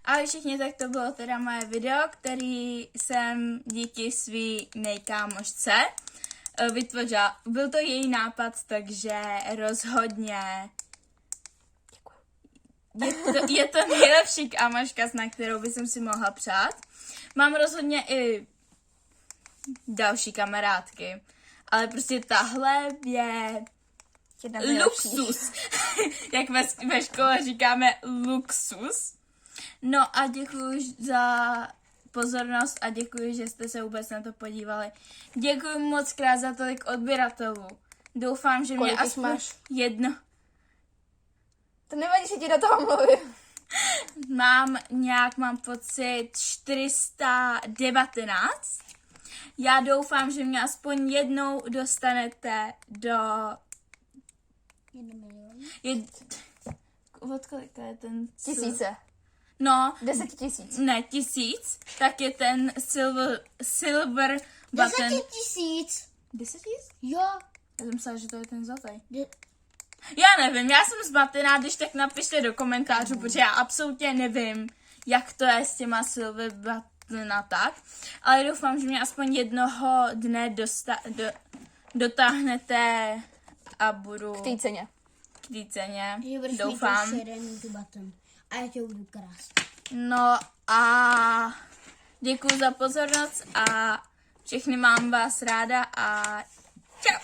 Ahoj všichni, tak to bylo teda moje video, který jsem díky svý nejkámošce vytvořila. Byl to její nápad, takže rozhodně je to nejlepší kámoška, na kterou bych si mohla přát. Mám rozhodně i další kamarádky, ale prostě tahle je luxus. Jak ve škole říkáme luxus. No a děkuji za pozornost a děkuji, že jste se vůbec na to podívali. Děkuji moc krát za tolik odběratelů. Doufám, že mě aspoň máš? Jedno. To nevadí, že ti do toho mluvím. Mám pocit 419. Já doufám, že mě aspoň jednou dostanete do 1 milion. Od kolik to je ten? 1000. No. 10 000. Ne, 1000. Tak je ten silver button. 10 000. 10 000? Jo. Já jsem myslela, že to je ten zlatý. De- Já nevím, já jsem zmatená, když tak napište do komentářů, protože já absolutně nevím, jak to je s těma silver button a tak. Ale doufám, že mě aspoň jednoho dne dotáhnete a budu K té ceně. k té ceně. Že budeš Doufám. mít ten button. A já tě budu krást. No a děkuji za pozornost a všechny mám vás ráda a čau.